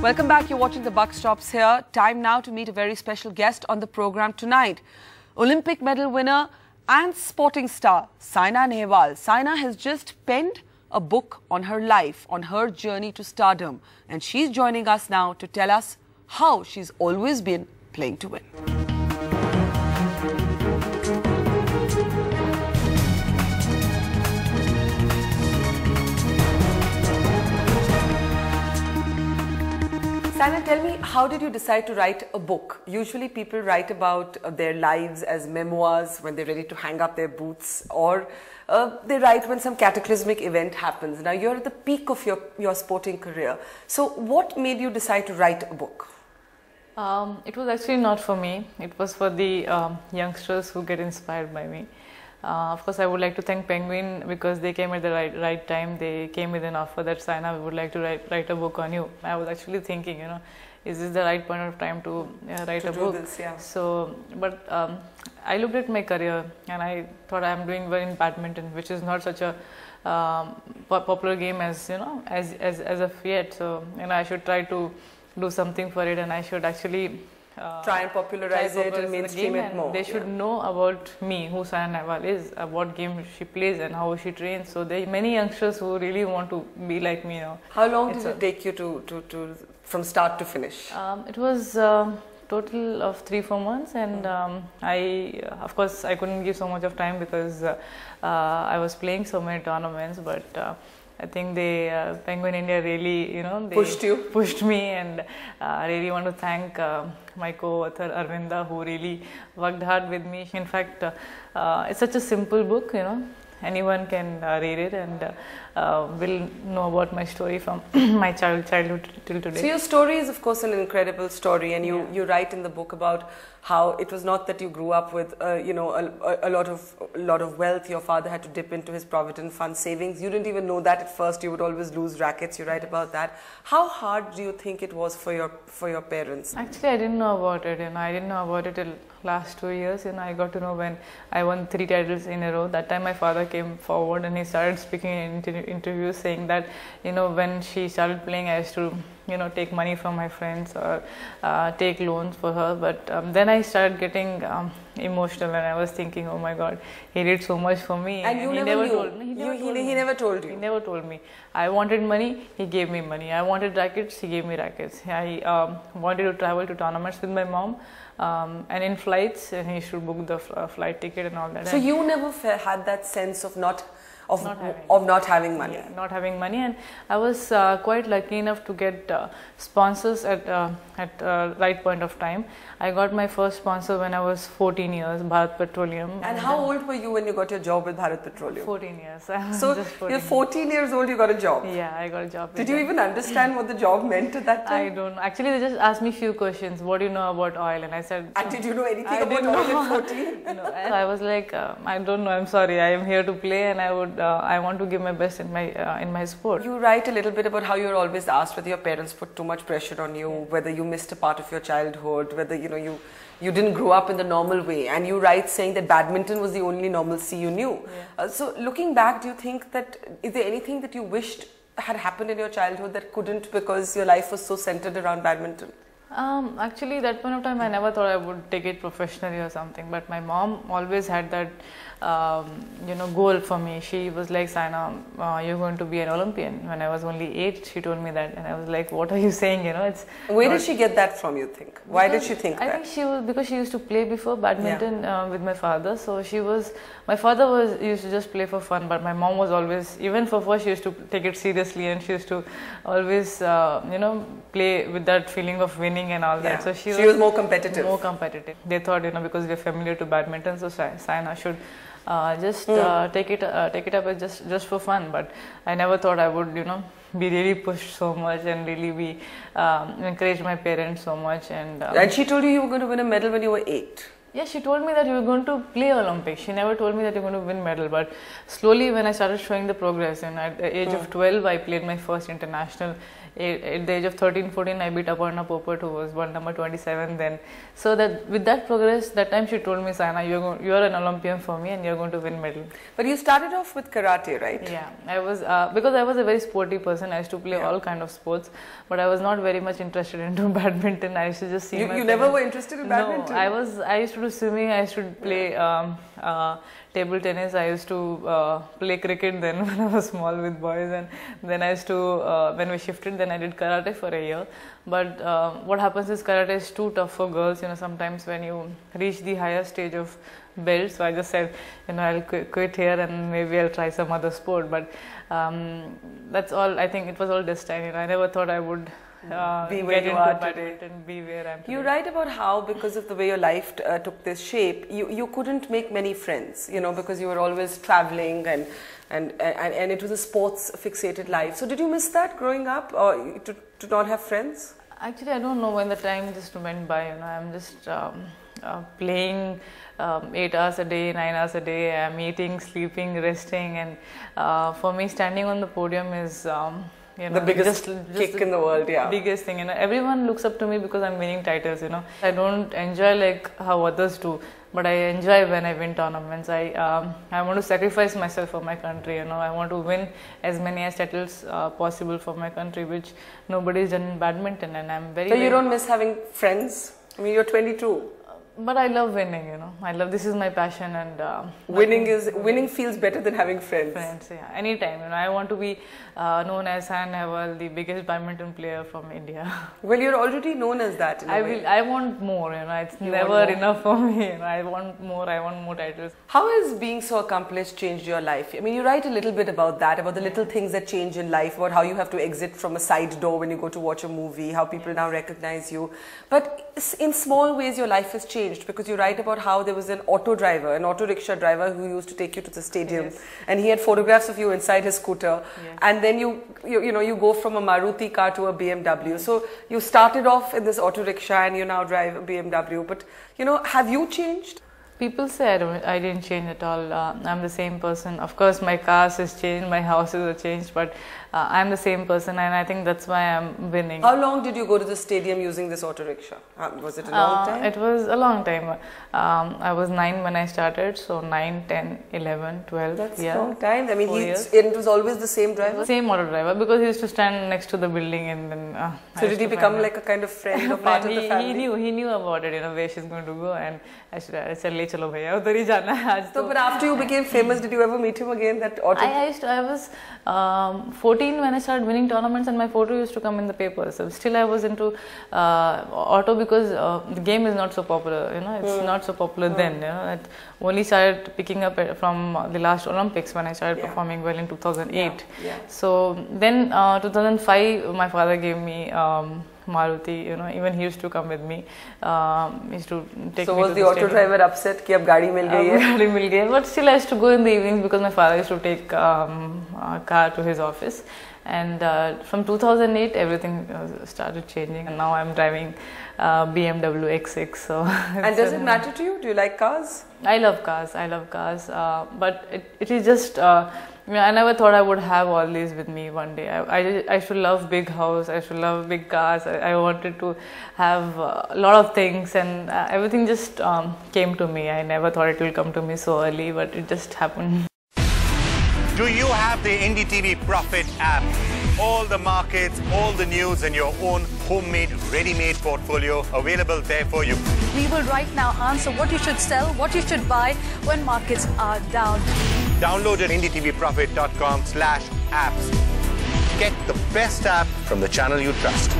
Welcome back. You're watching The Buck Stops Here. Time now to meet a very special guest on the program tonight. Olympic medal winner and sporting star Saina Nehwal. Saina has just penned a book on her life, on her journey to stardom. And she's joining us now to tell us how she's always been playing to win. Saina, tell me, how did you decide to write a book? Usually people write about their lives as memoirs when they're ready to hang up their boots, or they write when some cataclysmic event happens. Now you're at the peak of your sporting career. So what made you decide to write a book? It was actually not for me. It was for the youngsters who get inspired by me. Of course, I would like to thank Penguin because they came at the right time. They came with an offer that Saina, we would like to write a book on you. I was actually thinking, is this the right point of time to write a book? This, yeah. So, but I looked at my career and I thought I'm doing well in badminton, which is not such a popular game as as of yet. So, I should try to do something for it, and I should actually try and popularize it and mainstream it more. They should know about me, who Saina Nehwal is, what game she plays and how she trains. So there are many youngsters who really want to be like me now. How long did it take you to from start to finish? It was total of 3-4 months, and of course I couldn't give so much of time because I was playing so many tournaments, but I think Penguin India really, they pushed me, and I really want to thank my co-author Arvinda, who really worked hard with me. In fact, it's such a simple book, anyone can read it and will know about my story from my childhood till today. So your story is of course an incredible story, and you write in the book about how it was not that you grew up with a lot of wealth. Your father had to dip into his provident fund savings. You didn't even know that at first. You would always lose rackets. You write about that. How hard do you think it was for your parents? Actually, I didn't know about it. I didn't know about it till last 2 years. I got to know when I won 3 titles in a row. That time my father came forward and he started speaking in interviews, saying that when she started playing, I used to take money from my friends or take loans for her. But then I started getting emotional, and I was thinking, oh my God, he did so much for me. And you never told me. He never told you. He never told me. I wanted money, he gave me money. I wanted rackets, he gave me rackets. I wanted to travel to tournaments with my mom, and in flights, and he should book the flight ticket and all that. So you never had that sense of not having money. Yeah, not having money, and I was quite lucky enough to get sponsors at right point of time. I got my first sponsor when I was 14 years, Bharat Petroleum. And how old were you when you got your job with Bharat Petroleum? 14 years. So you're 14 years old, you got a job? Yeah, I got a job. Did you even understand what the job meant at that time? I don't. Actually, they just asked me few questions. What do you know about oil? And I said. And did you know anything about oil at 14? No, I was like, I don't know. I'm sorry. I am here to play, and I want to give my best in my sport. You write a little bit about how you're always asked whether your parents put too much pressure on you, whether you missed a part of your childhood, whether you didn't grow up in the normal way, and you write saying that badminton was the only normalcy you knew. Yeah. So looking back, do you think that is there anything that you wished had happened in your childhood that couldn't because your life was so centered around badminton? Actually, that point of time, I never thought I would take it professionally or something. But my mom always had that, goal for me. She was like, Saina, you're going to be an Olympian. When I was only 8, she told me that, and I was like, what are you saying? It's. Where did she get that from? You think? Why did she think that? I think because she used to play before badminton with my father. So my father used to just play for fun, but my mom was always, even for first, she used to take it seriously, and she used to always, play with that feeling of winning and all that. So she was more competitive. More competitive. They thought, because we're familiar to badminton, so Saina should just take it up as just for fun. But I never thought I would, be really pushed so much and really be encouraged my parents so much. And she told you were going to win a medal when you were 8. Yeah, she told me that you were going to play Olympics. She never told me that you're going to win medal. But slowly, when I started showing the progress, and at the age of 12, I played my first international at the age of 13, 14, I beat Aparna Popat, who was world number 27 then. So that with that progress, that time she told me, Saina, you're an Olympian for me and you're going to win medal. But you started off with karate, right? Yeah, I was because I was a very sporty person. I used to play all kind of sports, but I was not very much interested into badminton. I used to just see. You never were interested in badminton? No, I used to do swimming. I used to play table tennis. I used to play cricket then when I was small with boys, and then I used to when we shifted, then I did karate for a year. But what happens is karate is too tough for girls. You know, sometimes when you reach the higher stage of belt, so I just said, you know, I'll quit here and maybe I'll try some other sport. But that's all. I think it was all destiny. You know, I never thought I would be where you are today. And be where I'm today. You write about how, because of the way your life took this shape, you couldn't make many friends, you know, because you were always traveling and it was a sports fixated life. So did you miss that growing up, or to not have friends? Actually, I don't know when the time just went by. You know, I'm just playing 8 hours a day, 9 hours a day. I'm eating, sleeping, resting, and for me, standing on the podium is you know, the biggest kick in the world. Yeah, biggest thing. You know, everyone looks up to me because I'm winning titles. You know, I don't enjoy like how others do, but I enjoy when I win tournaments. I want to sacrifice myself for my country. You know, I want to win as many titles possible for my country, which nobody's done in badminton, and I'm very. So you don't miss having friends? I mean, you're 22. But I love winning, you know. This is my passion, and winning feels better than having friends. Friends, yeah. Anytime, you know. I want to be known as Saina Nehwal, the biggest badminton player from India. Well, you're already known as that. I want more, you know. It's never enough for me. You know. I want more titles. How has being so accomplished changed your life? I mean, you write a little bit about that, about the little things that change in life, about how you have to exit from a side door when you go to watch a movie, how people now recognize you. But in small ways, your life has changed, because you write about how there was an auto rickshaw driver who used to take you to the stadium, and he had photographs of you inside his scooter, and then you go from a Maruti car to a BMW. So you started off in this auto rickshaw and you now drive a BMW, but you know, have you changed? People say I didn't change at all. I'm the same person. Of course, my cars has changed, my houses have changed, but I'm the same person, and I think that's why I'm winning. How long did you go to the stadium using this auto rickshaw? Was it a long time? It was a long time. I was 9 when I started, so 9, 10, 11, 12. That's a long time. I mean, it was always the same driver? Same auto driver, because he used to stand next to the building, and then... so did he become like a kind of friend or part of the family? He knew about it, you know, where she's going to go, and I said, "Le chalo bhaiya, udhar hi jana hai aaj to." But after you became famous, did you ever meet him again? That auto? I was 14 when I started winning tournaments, and my photo used to come in the papers. So still I was into auto, because the game is not so popular, you know, it's not so popular then, you know. It only started picking up from the last Olympics when I started performing well in 2008. So then 2005 my father gave me Maruti, you know, even he used to come with me. He used to take so me was to the auto driver upset कि अब गाड़ी मिल गई है? गाड़ी मिल गई है, but still I used to go in the evenings, because my father used to take a car to his office. And from 2008 everything started changing, and now I'm driving BMW X6. So and does it matter to you? Do you like cars? I love cars, but it is just I never thought I would have all these with me one day. I should love big house, I should love big cars. I wanted to have a lot of things, and everything just came to me. I never thought it will come to me so early, but it just happened. Do you have the IndiTV Profit app? All the markets, all the news, and your own homemade, ready-made portfolio available there for you. We will right now answer what you should sell, what you should buy when markets are down. Download at IndiTVProfit.com/apps. Get the best app from the channel you trust.